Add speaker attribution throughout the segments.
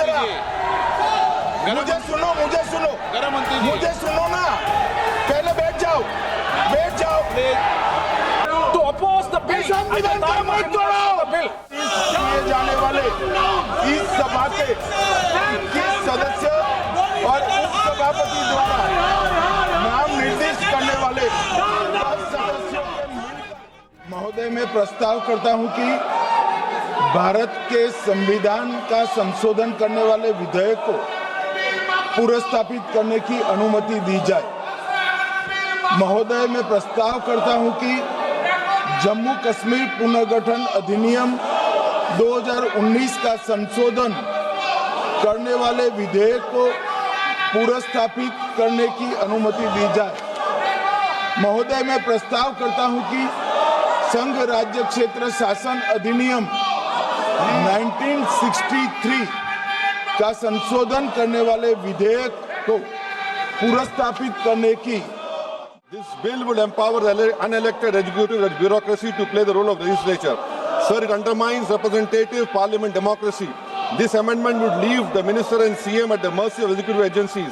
Speaker 1: जरा, मुझे सुनो, मुझे सुनो, मुझे सुनो ना, पहले बैठ जाओ, बैठ जाओ।
Speaker 2: To oppose the bill,
Speaker 1: संविधान का मत तोड़ो।
Speaker 2: bill.
Speaker 1: किए जाने वाले इस सभा के 21 सदस्य और उपसभापति द्वारा नाम निर्दिष्ट करने वाले 10 सदस्यों के मिलकर महोदय मैं प्रस्ताव करता हूं कि भारत के संविधान का संशोधन करने वाले विधेयक को पुनर्स्थापित करने की अनुमति दी जाए। महोदय मैं प्रस्ताव करता हूं कि जम्मू कश्मीर पुनर्गठन अधिनियम 2019 का संशोधन करने वाले विधेयक को पुनर्स्थापित करने की अनुमति दी जाए। महोदय मैं प्रस्ताव करता हूं कि संघ राज्य क्षेत्र शासन अधिनियम 1963 का संशोधन करने वाले विधेयक को पुनर्स्थापित करने की।
Speaker 3: This bill would empower the unelected executive and bureaucracy to play the role of legislature. Sir, it undermines representative parliament democracy. This amendment would leave the minister and CM at the mercy of executive agencies.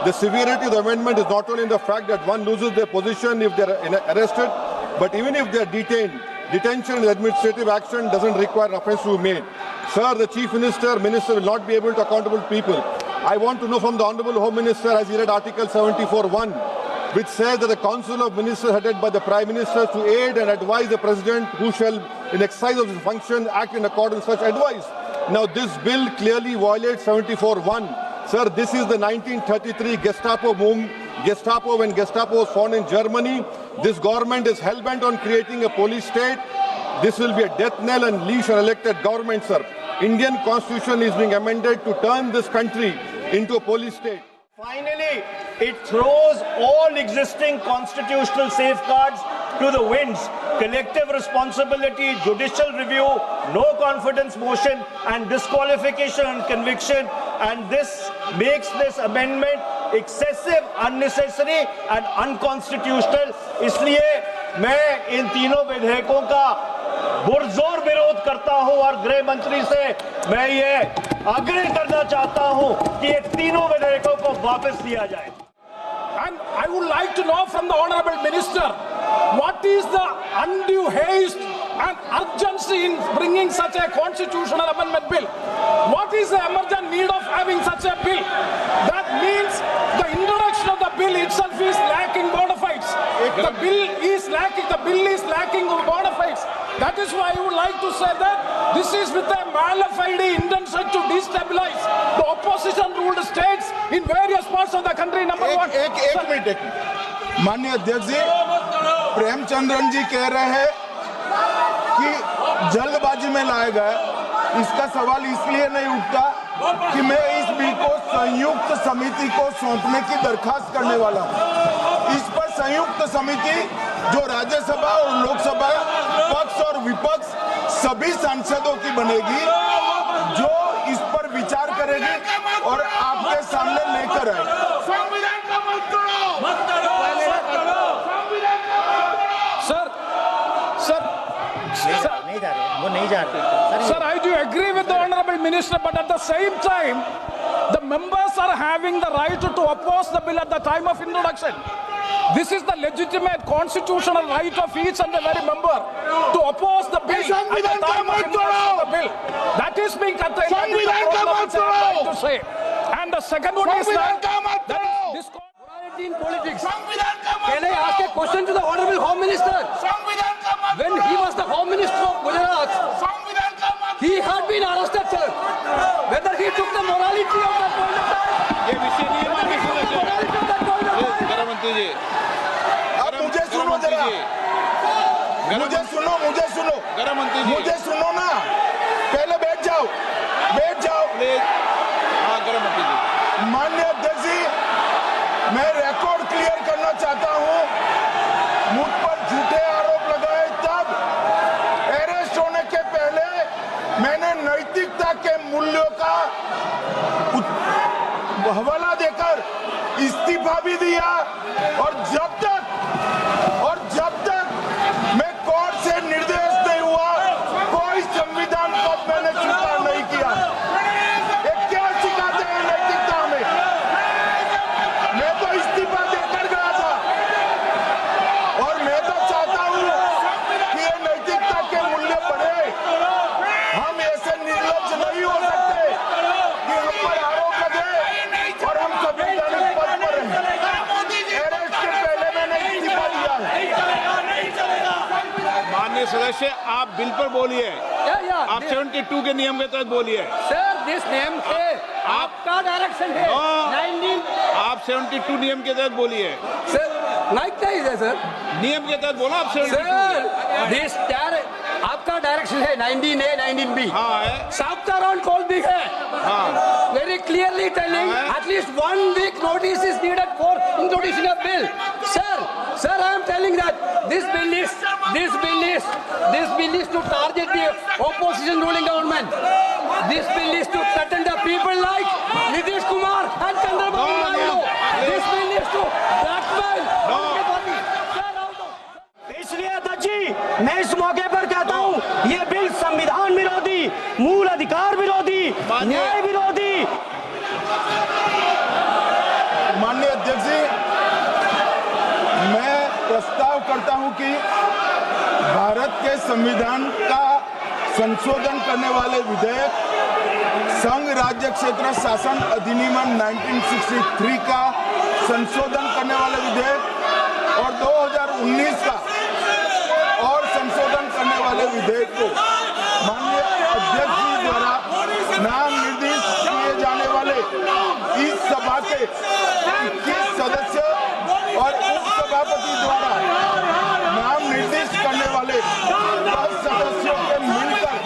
Speaker 3: The severity of the amendment is not only in the fact that one loses their position if they are arrested, but even if they are detained. Detention and administrative action doesn't require offense to be made. Sir, the Chief Minister will not be able to accountable people. I want to know from the Honorable Home Minister, has he read Article 74(1), which says that the Council of Ministers headed by the Prime Minister to aid and advise the President who shall, in exercise of his function, act in accordance with such advice. Now, this bill clearly violates 74(1). Sir, this is the 1933 Gestapo when Gestapo was found in Germany. This government is hell-bent on creating a police state. This will be a death knell and leash an elected government, sir. Indian Constitution is being amended to turn this country into a police state.
Speaker 4: Finally, it throws all existing constitutional safeguards to the winds. Collective responsibility, judicial review, no confidence motion and disqualification and conviction, and this makes this amendment excessive, unnecessary and unconstitutional. इसलिए मैं इन तीनों विधेयकों का पुरजोर विरोध करता हूं और गृह मंत्री से मैं ये आग्रह करना चाहता हूं कि ये तीनों विधेयकों को वापस लिया जाए।
Speaker 2: And I would like to know from the Honorable Minister, what is the undue haste and urgency in bringing such a constitutional amendment bill? What is the emergent need of having such a bill? That means the introduction of the bill itself is lacking bona fides. The bill is lacking bona fides. That is why I would like to say that this is with a mala fide intention to destabilize the opposition ruled states in various parts of the country. Number one.
Speaker 1: एक minute माननीय अध्यक्ष जी, प्रेमचंद्रन जी कह रहे हैं कि जल्दबाजी में लाया गया। इसका सवाल इसलिए नहीं उठता कि मैं इस बिल को संयुक्त समिति को सौंपने की दरखास्त करने वाला हूं। इस पर संयुक्त समिति जो राज्यसभा और लोकसभा पक्ष और विपक्ष सभी सांसदों की बनेगी, जो इस पर विचार करेगी और आपके सामने लेकर आएगी।
Speaker 2: Sir, I do agree with the Honorable Minister, but at the same time, the members are having the right to oppose the bill at the time of introduction. This is the legitimate constitutional right of each and every member to oppose the bill at the time of introduction of the bill. That is being contained. That is the problem which I am trying to say. And the second one is that this
Speaker 5: morality in politics. Can I ask a question to the Honorable Home Minister? When he was the Home Minister of Gujarat, he had been arrested, sir. Whether he took the morality of that point of time,
Speaker 1: अब मुझे सुनो जरा, मुझे सुनो ना, पहले बैठ जाओ। माननीय अध्यक्ष जी, मैं रिकॉर्ड क्लियर करना चाहता हूं। मुझ पर झूठे आरोप लगाए तब अरेस्ट होने के पहले मैंने नैतिकता के मूल्यों का हवाला देकर इस्तीफा भी दिया, और जब तक मैं कोर्ट से निर्देश नहीं हुआ, कोई संविधान को मैंने स्वीकार नहीं किया। ये क्या से आप बिल पर बोलिए, आप 72 के नियम के तहत बोलिए।
Speaker 5: सर दिस नेम है आपका डायरेक्शन है 19
Speaker 1: आप 72 नियम के तहत बोलिए।
Speaker 5: सर लाइक है सर
Speaker 1: नियम के तहत बोलो आप 72।
Speaker 5: सर दिस आपका डायरेक्शन है 19A 19B।
Speaker 1: हाँ है।
Speaker 5: साफ्ता राउंड कॉल भी है।
Speaker 1: हाँ।
Speaker 5: Very clearly telling at least 1 week notice is needed for introduction of bill. Sir, I am telling that this bill is to target the opposition ruling government. This bill is to threaten the people like Nitish Kumar and Chandrababu Naidu. This bill is to blackmail.
Speaker 4: इसलिए अध्यक्ष जी मैं इस मौके पर कहता हूं ये bill संविधान विरोधी, मूल अधिकार विरोधी, न्याय विरोधी।
Speaker 1: माननीय अध्यक्ष जी, मैं प्रस्ताव करता हूं कि भारत के संविधान का संशोधन करने वाले विधेयक, संघ राज्य क्षेत्र शासन अधिनियम 1963 का संशोधन करने वाले विधेयक और 2019 का और संशोधन करने वाले विधेयक को माननीय अध्यक्ष जी द्वारा नाम निर्दिष्ट किए जाने वाले इस सभा के 21 सदस्य और उपसभापति द्वारा नाम निर्दिष्ट करने वाले 10 सदस्यों के मिलकर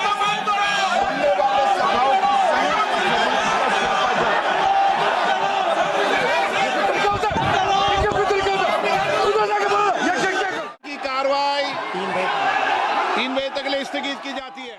Speaker 1: बनने वाले सभाओं की संयुक्त की कार्रवाई 3 बजे तक के लिए स्थगित की जाती है।